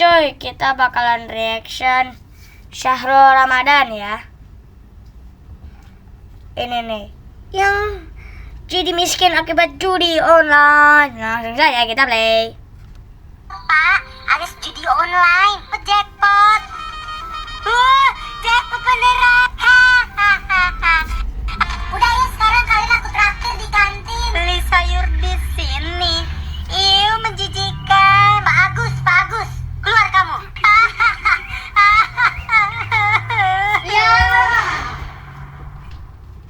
Cuy, kita bakalan reaction Syahrul Ramadan ya. Ini nih, yang jadi miskin akibat judi online. Langsung saja kita play. Pak, Aris judi online, jackpot. Jackpot beneran. Hahaha. Udah ya, sekarang kalian aku traktir di kantin. Beli sayur di sini. Iu, menjijikan. Pak Agus, keluar kamu. Ya.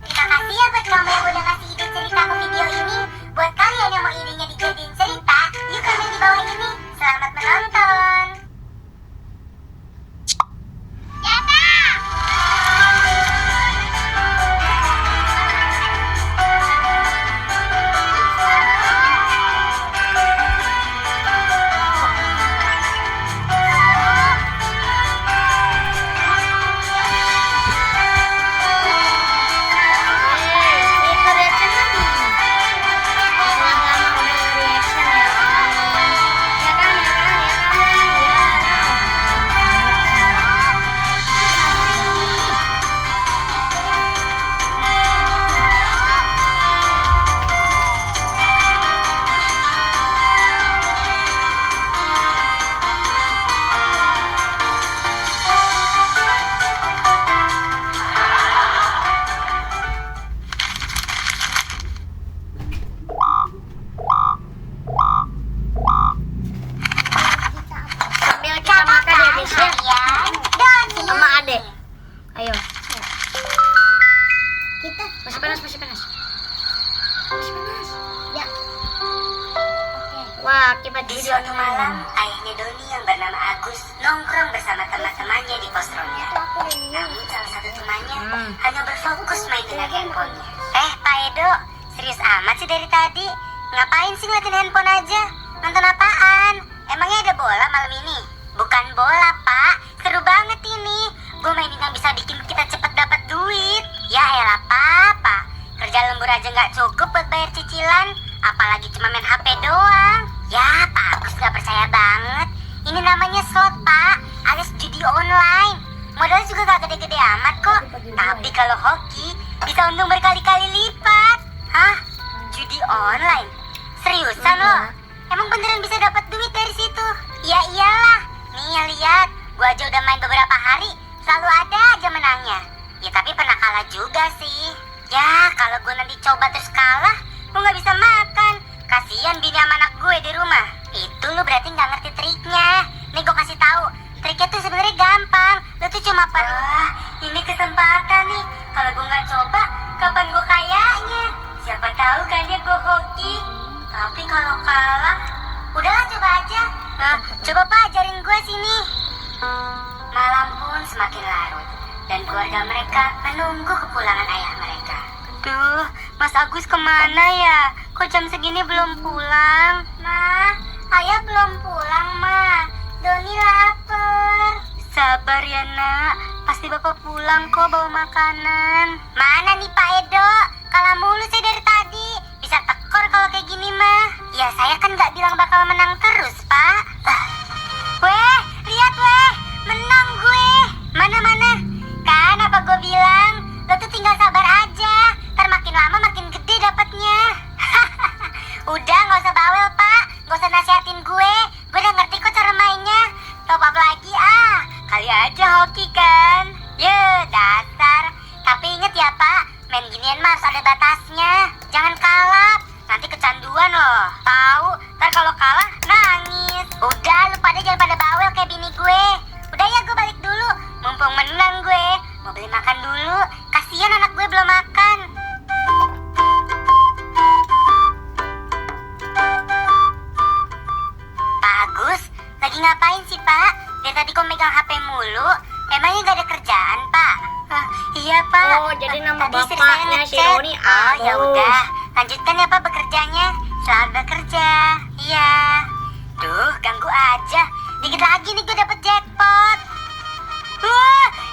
Terima kasih ya buat kamu yang udah ngasih ide cerita ke video ini. Buat kalian yang mau idenya dijadiin cerita, yuk komen di bawah ini. Selamat menonton. Kita reaction lagi. Setelah lama udah reaction ya. Ya kan. Sambil kita makan ya guys ya. Doni. Sama adek. Ayo. Kita Masih panas. ya. Wah, akibat Di judi suatu online. malam, ayahnya Doni yang bernama Agus nongkrong bersama teman-temannya di postronnya. Namun salah satu temannya hanya berfokus main dengan handphonenya. Pak Edo, serius amat sih dari tadi? Ngapain sih ngeliatin handphone aja? Nonton apaan? Emangnya ada bola malam ini? Bukan bola, Pak. Seru banget ini. Gue mainin yang bisa bikin kita cepet dapat duit. Ya elah, Papa. Kerja lembur aja nggak cukup buat bayar cicilan. Apalagi cuma main HP doang. Ya, Pak Agus nggak percaya banget. Ini namanya slot, Pak. Alias judi online. Modalnya juga gak gede-gede amat kok. Tapi kalau hoki, bisa untung berkali-kali lipat. Hah? Judi online? Seriusan lo? Emang beneran bisa dapat duit dari situ? Ya iyalah. Nih lihat, gua aja udah main beberapa hari, selalu ada aja menangnya. Ya tapi pernah kalah juga sih. Ya kalau gue nanti coba terus kalah, gue nggak bisa makan. Kasian bini sama anak gue di rumah. Itu lu berarti nggak ngerti triknya. Nih gue kasih tahu, triknya tuh sebenarnya gampang. Lu tuh cuma perlu. Ini kesempatan nih. Kalau gue nggak coba, kapan gue kayaknya? Siapa tahu kan dia gue hoki. Tapi kalau kalah, udahlah coba aja. Nah, coba Pak ajarin gue sini. Malam pun semakin larut dan keluarga mereka menunggu kepulangan ayah mereka. Duh, Mas Agus kemana ya? Kok jam segini belum pulang? Ma, ayah belum pulang, Ma. Doni lapar. Sabar ya, Nak. Pasti Bapak pulang kok bawa makanan. Mana nih Pak Edo? Kalah mulu saya dari tadi. Bisa tekor kalau kayak gini, mah. Ya saya kan nggak bilang bakal menang terus, Pak. Weh, lihat weh. Menang gue. Mana? Kan apa gue bilang? Lo tuh tinggal sabar aja. Ntar makin lama makin gede dapatnya. Udah nggak usah bawel, Pak. Nggak usah nasihatin gue. Gue udah ngerti kok cara mainnya. Top up lagi ah. Kali aja hoki kan. Dasar. Tapi inget ya, Pak. Main ginian mah harus ada batasnya. Jangan kalap. Nanti kecanduan loh. Tahu? Ntar kalau kalah nangis. Udah, lu pada jangan pada bawel kayak bini gue. Udah ya, gue balik dulu. Mumpung menang gue. Mau beli makan dulu. Kasian anak gue belum makan. Pak Agus, lagi ngapain sih, Pak? Dari tadi kok megang HP mulu. Emangnya gak ada kerjaan, Pak? Iya, Pak. Oh, jadi nama Tadi istri bapaknya saya si ngechat. Doni Oh, ya Agus. udah. Lanjutkan ya, Pak, bekerjanya. Selamat bekerja. Iya. Duh, ganggu aja. Dikit lagi nih gue dapet jackpot.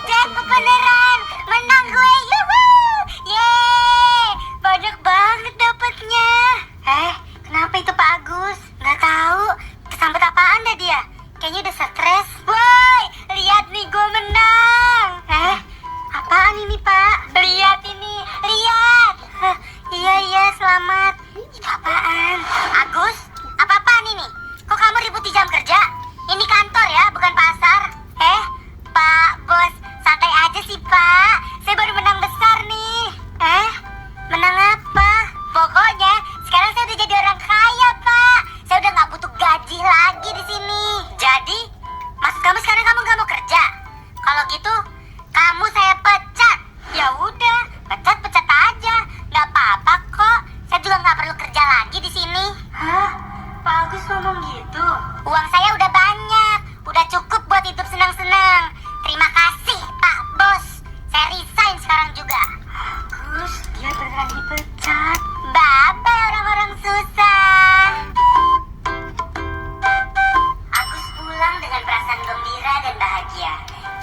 Jackpot beneran. Menang gue. Yuhu. Yeay. Banyak banget dapetnya. Kenapa itu Pak Agus? Nggak tahu. Kesambet apaan dah dia? Kayaknya udah stres.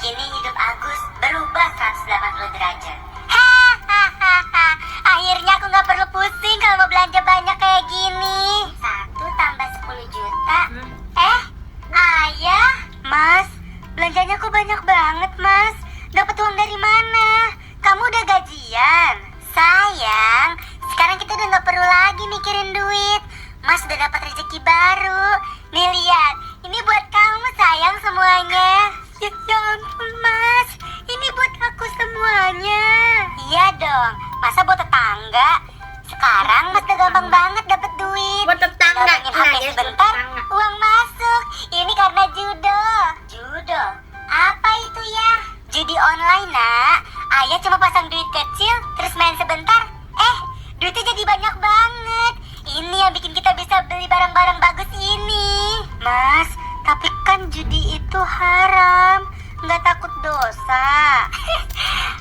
Kini hidup Agus berubah 180 derajat. Hahaha, akhirnya aku nggak perlu pusing kalau mau belanja banyak kayak gini. 1 tambah 10 juta. Ayah, Mas, belanjanya kok banyak banget, Mas? Dapat uang dari mana? Kamu udah gajian? Sayang, sekarang kita udah nggak perlu lagi mikirin duit. Mas udah dapat rezeki baru. Nih lihat, ini buat kamu sayang semuanya. Ya ampun Mas, ini buat aku semuanya. Iya dong, masa buat tetangga? Sekarang Mas udah gampang banget dapat duit. Buat tetangga, Tinggal mainin HP sebentar, uang masuk. Ini karena judo. Judo? Apa itu ya? Judi online nak. Ayah cuma pasang duit kecil, terus main sebentar. Duitnya jadi banyak banget. Ini yang bikin kita bisa beli barang-barang bagus ini. Mas, tapi kan judi itu haram. Nggak takut dosa.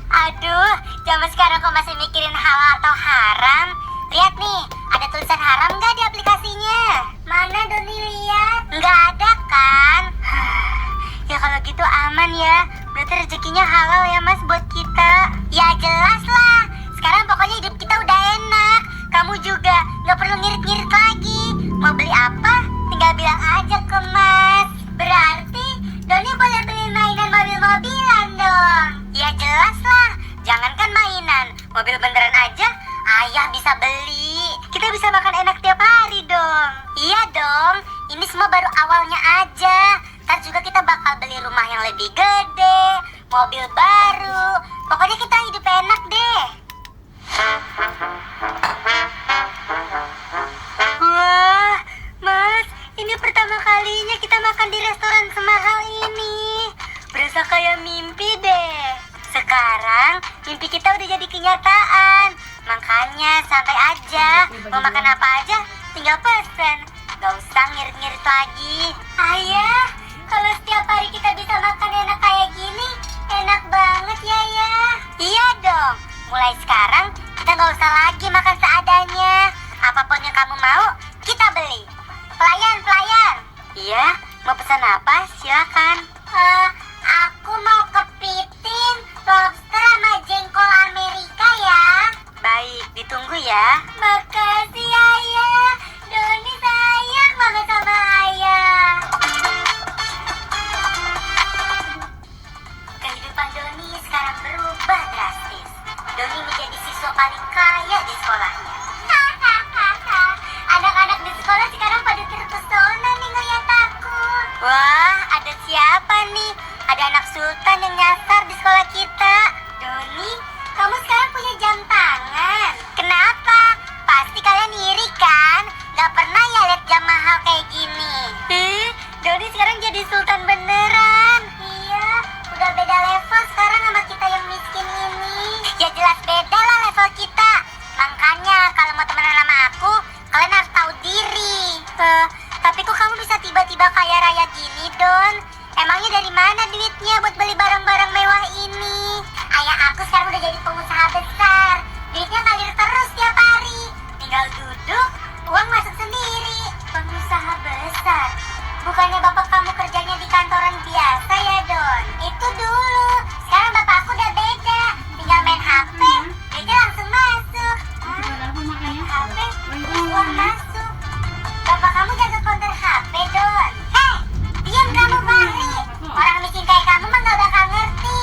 Aduh, zaman sekarang kok masih mikirin halal atau haram? Lihat nih, ada tulisan haram nggak di aplikasinya? Mana Doni lihat? Nggak ada kan? Ya kalau gitu aman ya. Berarti rezekinya halal ya Mas buat kita. Ya jelas lah. Sekarang pokoknya hidup kita udah enak. Kamu juga nggak perlu ngirit-ngirit lagi. Mau beli apa? Tinggal bilang aja ke Mas. Berarti Doni boleh beli mainan mobil-mobilan dong. Ya jelas lah. Jangankan mainan, mobil beneran aja Ayah bisa beli. Kita bisa makan enak tiap hari dong. Iya dong. Ini semua baru awalnya aja. Ntar juga kita bakal beli rumah yang lebih gede, mobil baru. Pokoknya kita hidup enak deh. Wah, Mas, ini pertama kalinya kita makan di restoran semahal ini. Berasa kayak mimpi deh. Sekarang mimpi kita udah jadi kenyataan. Makanya santai aja. Mau makan apa aja tinggal pesen. Gak usah ngirit-ngirit lagi. Ayah, kalau setiap hari kita bisa makan enak kayak gini, enak banget ya ya. Iya dong. Mulai sekarang kita gak usah lagi makan seadanya. Apapun yang kamu mau, kita beli. Pelayan, pelayan. Iya, mau pesan apa? Silakan. Aku mau kepiting, lobster sama jengkol Amerika ya. Baik, ditunggu ya. Makasih ayah. Doni sayang banget sama ayah. Kehidupan Doni sekarang berubah drastis. Doni menjadi siswa paling kaya di sekolahnya. Anak-anak di sekolah sekarang pada terpesona nih ngeliat aku. Wah, ada siapa nih? Ada anak sultan yang nyasar di sekolah kita. Doni, kamu sekarang punya jam tangan. Kenapa? Pasti kalian iri kan? Gak pernah ya lihat jam mahal kayak gini. Doni sekarang jadi sultan beneran. Iya, udah beda level sekarang sama kita yang miskin ini. Ya jelas beda lah level kita. Makanya kalau mau temenan sama aku, kalian harus tahu diri. Tapi kok kamu bisa tiba-tiba kaya raya gini, Don? Emangnya dari mana duitnya buat beli barang-barang mewah ini? Ayah aku sekarang udah jadi pengusaha besar. Duitnya ngalir terus tiap hari. Tinggal duduk, uang masuk sendiri. Pengusaha besar? Bukannya bapak kamu kerjanya di kantoran biasa ya, Don? Itu dulu. Sekarang bapak aku udah beda. Tinggal main HP, duitnya langsung masuk. HP, uang masuk. Bapak kamu jaga konter HP, Don. Hei, diam kamu, Fahri. Orang miskin kayak kamu mah gak bakal ngerti.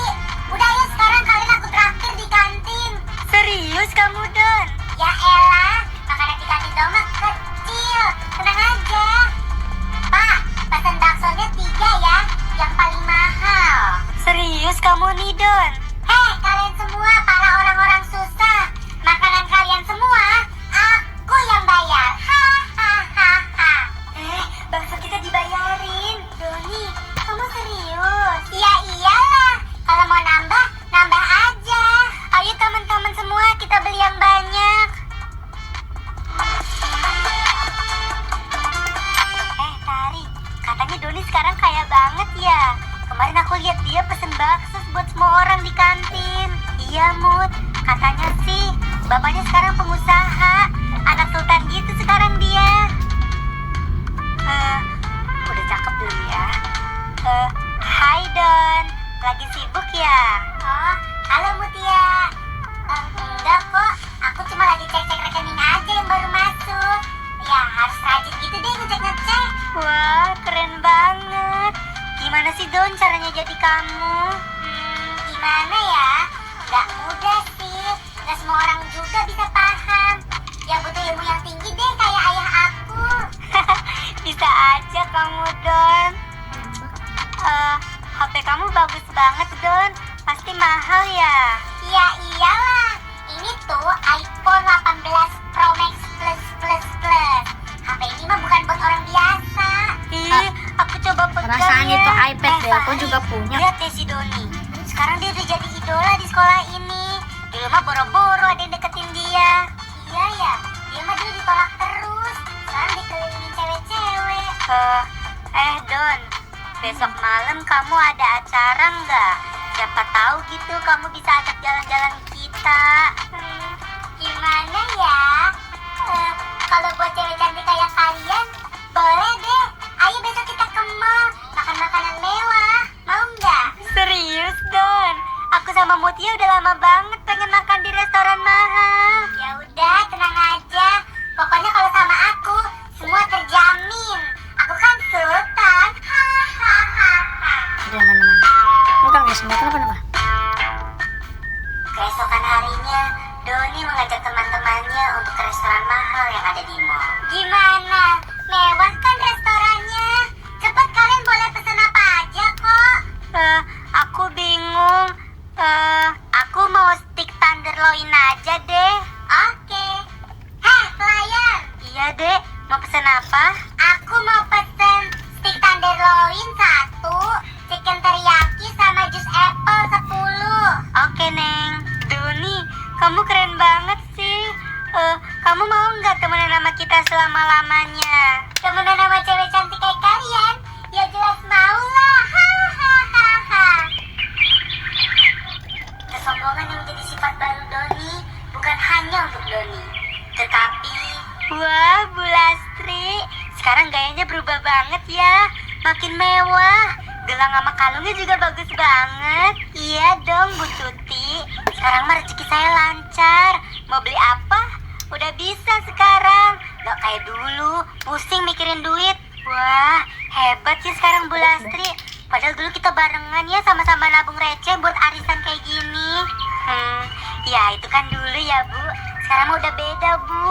Udah ayo sekarang kalian aku traktir di kantin. Serius kamu, Don? Ya elah, makanan di kantin dong mah kecil. Tenang aja. Pak, pesan baksonya 3 ya, yang paling mahal. Serius kamu nih, Don? Hei, kalian semua para orang-orang susah. Makanan kalian semua, aku yang bayar. Hahaha. Bakso kita dibayarin. Doni, kamu serius? Ya iyalah. Kalau mau nambah, nambah aja. Ayo teman-teman semua kita beli yang banyak. Tari, katanya Doni sekarang kaya banget ya. Kemarin aku lihat dia pesen bakso buat semua orang di kantin. Iya, Mut. Katanya sih, bapaknya sekarang pengusaha. Anak sultan gitu sekarang dia. Udah cakep belum ya? Hai Don, Lagi sibuk ya? Oh, halo Mutia. Enggak kok, aku cuma lagi cek-cek rekening aja yang baru masuk. Ya, harus rajin gitu deh ngecek-ngecek. Wah, keren banget. Gimana sih Don caranya jadi kamu? Gimana ya? Gak mudah sih. Gak semua orang juga bisa paham. Ya butuh ilmu yang tinggi deh kayak ayah aku. Bisa aja kamu Don. HP kamu bagus banget Don. Pasti mahal ya? Ya iyalah. Ini tuh iPhone 18 Pro Max Plus Plus Plus. HP ini mah bukan buat orang biasa. Ih, aku coba pegang Perasaan ya. itu iPad deh, aku juga punya. Lihat deh si Doni. Sekarang dia udah jadi idola di sekolah ini. Dulu mah boro-boro ada yang deketin dia. Iya ya, dia mah dulu ditolak terus. Sekarang dikelilingin cewek-cewek. Don, besok malam kamu ada acara nggak? Siapa tahu gitu kamu bisa ajak jalan-jalan kita. Gimana ya? Kalau buat cewek cantik kayak kalian, boleh deh. Ayo besok kita ke mall, makan makanan mewah. Mau nggak? Serius, Don? Aku sama Mutia udah lama banget pengen makan di restoran mahal. Ya udah, tenang aja. Pokoknya kalau sama aku, semua terjamin. Aku kan sultan. Udah mana-mana. Udah guys, nggak kenapa-napa. Keesokan harinya, Doni mengajak teman-temannya untuk ke restoran mahal yang ada di mall. Gimana? Mewah kan restorannya? Cepat kalian boleh pesan apa aja kok. Aku bingung. Aku mau stick tenderloin aja deh. Oke. Heh, pelayan. Iya deh, mau pesan apa? Aku mau pesen stick tenderloin 1, chicken teriyaki sama jus apple 10. Oke, Neng. Doni, kamu keren banget sih. Kamu mau nggak temenan sama kita selama-lamanya? Temenan sama cewek cantik kayak kalian? Ya jelas mau lah. Kesombongan yang menjadi sifat baru Doni bukan hanya untuk Doni, tetapi... Wah, Bu Lastri, sekarang gayanya berubah banget ya. Makin mewah. Gelang sama kalungnya juga bagus banget. Iya dong, Bu Tuti. Sekarang mah rezeki saya lancar. Mau beli apa? Udah bisa sekarang. Gak kayak dulu, pusing mikirin duit. Wah, hebat sih sekarang Bu Lastri. Padahal dulu kita barengan ya sama-sama nabung receh buat arisan kayak gini. Ya itu kan dulu ya Bu. Sekarang mah udah beda Bu.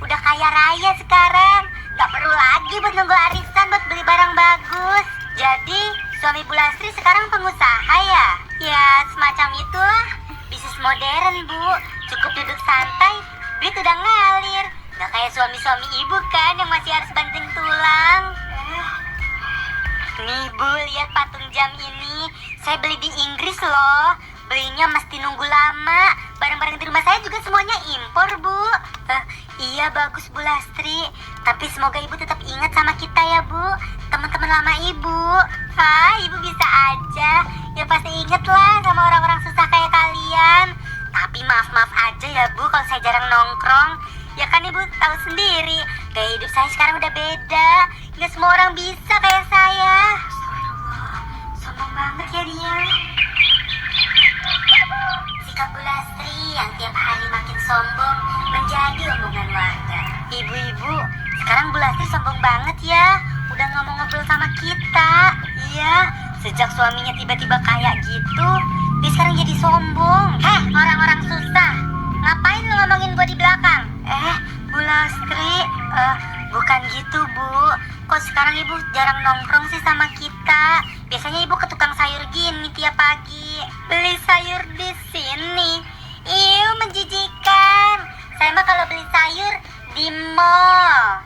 Udah kaya raya sekarang. Gak perlu lagi buat nunggu arisan buat beli barang bagus. Jadi suami Bu Lastri sekarang pengusaha ya? Ya semacam itulah. Bisnis modern Bu. Cukup duduk santai, duit udah ngalir. Gak kayak suami-suami ibu kan yang masih harus banting tulang. Nih Bu, lihat patung jam ini. Saya beli di Inggris loh. Belinya mesti nunggu lama. Barang-barang di rumah saya juga semuanya impor Bu. Iya bagus Bu Lastri. Tapi semoga Ibu tetap ingat sama kita ya Bu. Teman-teman lama Ibu. Ibu bisa aja. Ya pasti inget lah sama orang-orang susah kayak kalian. Tapi maaf-maaf aja ya Bu kalau saya jarang nongkrong. Ya kan Ibu tahu sendiri, gaya hidup saya sekarang udah beda. Nggak semua orang bisa kayak saya. Sombong banget ya dia. Sikap Bu Lastri yang tiap hari makin sombong menjadi omongan warga. Ibu-ibu, sekarang Bu Lastri sombong banget ya. Udah nggak mau ngobrol sama kita. Iya, sejak suaminya tiba-tiba kayak gitu, dia sekarang jadi sombong. Orang-orang susah. Ngapain lu ngomongin gua di belakang? Bu Lastri, bukan gitu Bu. Kok sekarang Ibu jarang nongkrong sih sama kita? Biasanya Ibu ke tukang sayur gini tiap pagi. Beli sayur di sini? Iu, menjijikan. Saya mah kalau beli sayur di mall.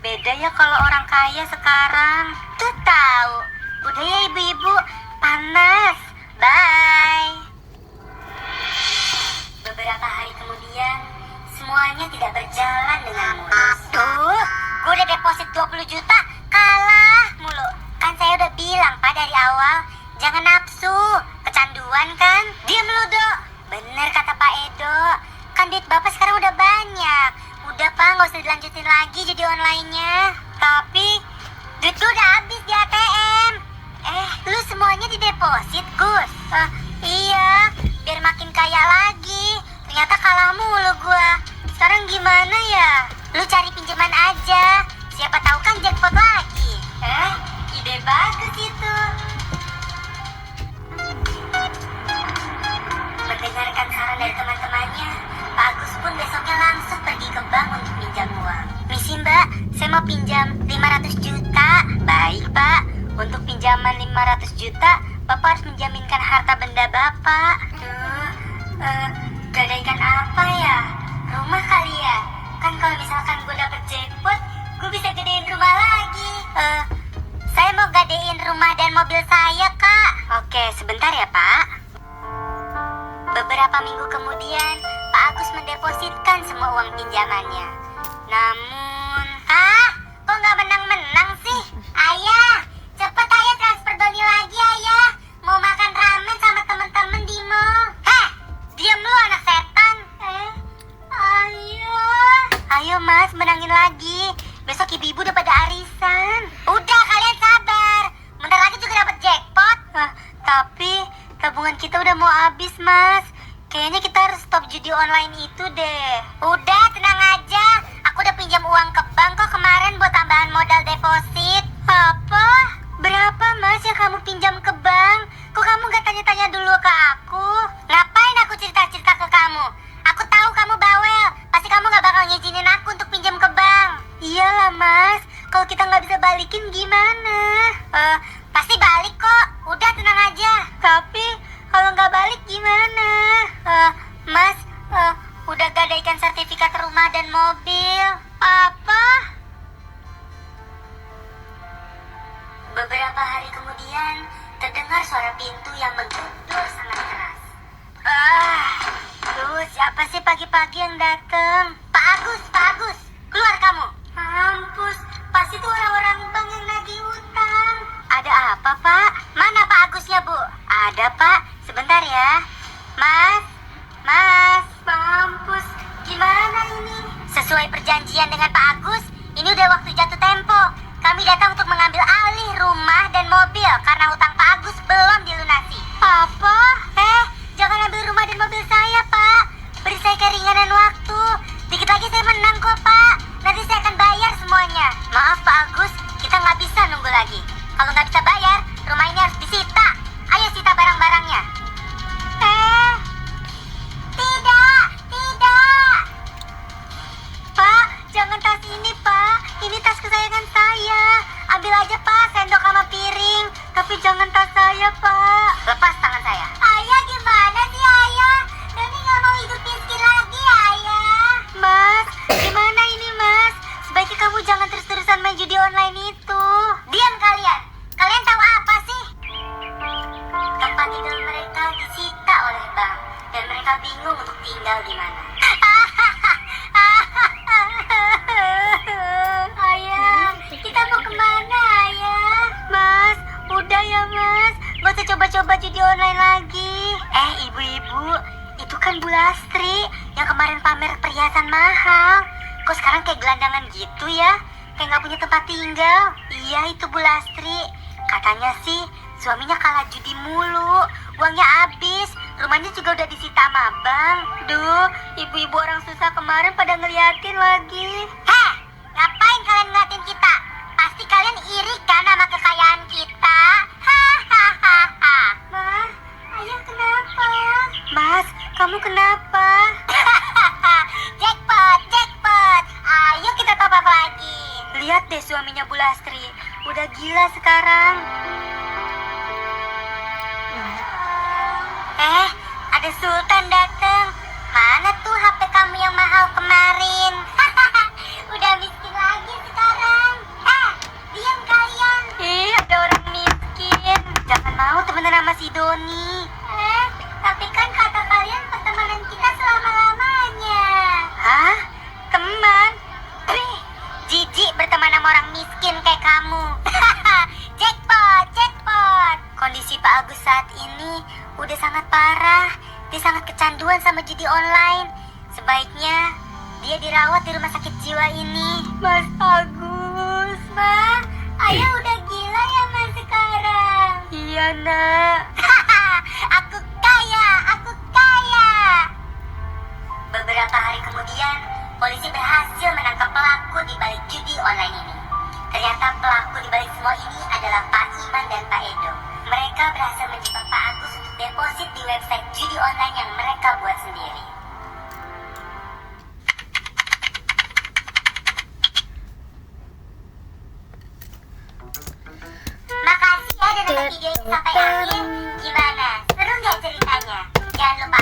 Beda ya kalau orang kaya sekarang. Tuh tahu. Udah ya ibu-ibu, panas. Bye. Beberapa hari kemudian, semuanya tidak berjalan dengan mulus. Tuh, gue udah deposit 20 juta, kalah mulu. Kan saya udah bilang Pak dari awal, jangan nafsu, kecanduan kan? Diam lu, Dok. Bener kata Pak Edo, kan duit Bapak sekarang udah banyak. Udah Pak, gak usah dilanjutin lagi judi online-nya. Tapi, duit gue udah habis di ATM. Lu semuanya dideposit, Gus? Iya, biar makin kaya lagi. Ternyata kalah mulu gua. Sekarang gimana ya? Lu cari pinjaman aja. Siapa tahu kan jackpot lagi. Ide bagus itu. Mendengarkan saran dari teman-temannya, Pak Agus pun besoknya langsung pergi ke bank untuk pinjam uang. Misi Mbak, saya mau pinjam 500 juta. Baik Pak, untuk pinjaman 500 juta, Bapak harus menjaminkan harta benda Bapak. Gadaikan apa ya? Rumah kali ya? Kan kalau misalkan gue dapet jackpot, gue bisa gedein rumah lagi. Saya mau gadein rumah dan mobil saya, Kak. Oke, sebentar ya, Pak. Beberapa minggu kemudian, Pak Agus mendepositkan semua uang pinjamannya. Namun... kok nggak menang-menang sih? Ayah, cepet ayah transfer Doni lagi, ayah. Mau makan ramen sama temen-temen di mall. Diam lu anak setan. Ayo mas, menangin lagi. Besok ibu-ibu udah pada arisan. Udah, kalian sabar. Bentar lagi juga dapat jackpot. Tapi tabungan kita udah mau habis, mas. Kayaknya kita harus stop judi online itu deh. Udah, tenang aja. Aku udah pinjam uang ke bank kok kemarin buat tambahan modal deposit. Apa? Berapa, mas, yang kamu pinjam ke bank? Kok kamu gak tanya-tanya dulu ke aku? Ngapain aku cerita-cerita ke kamu? Aku tahu kamu bawel. Pasti kamu gak bakal ngizinin aku untuk pinjam ke bank. Iyalah, mas. Kalau kita gak bisa balikin gimana? Pasti balik kok. Udah, tenang aja. Tapi kalau nggak balik gimana? Mas, udah gadaikan sertifikat rumah dan mobil. Apa? Beberapa hari kemudian, terdengar suara pintu yang menggedor sangat keras. Duh, siapa sih pagi-pagi yang datang? Pak Agus, keluar kamu. Mampus, pasti itu orang-orang bank yang nagih utang. Ada apa, Pak? Mana Pak Agusnya, Bu? Ada, Pak. Sebentar ya. Mas. Mampus. Gimana ini? Sesuai perjanjian dengan Pak Agus, ini udah waktu jatuh tempo. Kami datang untuk mengambil alih rumah dan mobil karena hutang Pak Agus belum dilunasi. Apa? Jangan ambil rumah dan mobil saya, Pak. Beri saya keringanan waktu. Dikit lagi saya menang kok, Pak. Nanti saya akan bayar semuanya. Maaf, Pak Agus. Kita nggak bisa nunggu lagi. Kalau nggak bisa bayar, rumah ini harus disita. Ayo sita barang-barangnya. Tidak. Pak, jangan tas ini, Pak. Ini tas kesayangan saya. Ambil aja, Pak, sendok sama piring. Tapi jangan tas saya, Pak. Lepas tangan saya. Ayah, gimana sih, Ayah? Doni nggak mau hidup miskin lagi, Ayah. Mas, gimana ini, Mas? Sebaiknya kamu jangan terus-terusan main judi online itu. Diam kalian. Kalian tahu apa sih? Tempat tinggal mereka disita oleh bank dan mereka bingung untuk tinggal di mana. Ayah, kita mau kemana, Ayah? Mas, udah ya, Mas. Gak usah coba-coba judi online lagi. Ibu-ibu, itu kan Bu Lastri yang kemarin pamer perhiasan mahal. Kok sekarang kayak gelandangan gitu ya? Kayak gak punya tempat tinggal. Iya, itu Bu Lastri. Katanya sih suaminya kalah judi mulu, uangnya habis, rumahnya juga udah disita sama bank. Duh, ibu-ibu orang susah kemarin pada ngeliatin lagi. Ngapain kalian ngeliatin kita? Pasti kalian iri kan sama kekayaan kita. Mas, ayah kenapa? Mas, kamu kenapa? Jackpot. Ayo kita top up lagi. Lihat deh suaminya Bu Lastri, udah gila sekarang. Ada Sultan datang. Mana tuh HP kamu yang mahal kemarin? Udah miskin lagi sekarang. Diam kalian. Ada orang miskin. Jangan mau temenan sama si Doni. Tapi kan kata kalian pertemanan kita selama-lamanya. Hah? Teman? Jijik berteman sama orang miskin kayak kamu. Jackpot. Kondisi Pak Agus saat ini udah sangat parah. Dia sangat kecanduan sama judi online. Sebaiknya dia dirawat di rumah sakit jiwa ini. Mas Agus, Ma, ayah udah gila ya Mas sekarang. Iya kaya, nak. Aku kaya, aku kaya. Beberapa hari kemudian, polisi berhasil menangkap pelaku di balik judi online ini. Ternyata pelaku di balik semua ini adalah Pak Iman dan Pak Edo. Mereka berhasil menjebak Pak Agus untuk deposit di website judi online yang mereka buat sendiri. Makasih ya udah nonton video ini sampai akhir. Gimana? Seru nggak ceritanya? Jangan lupa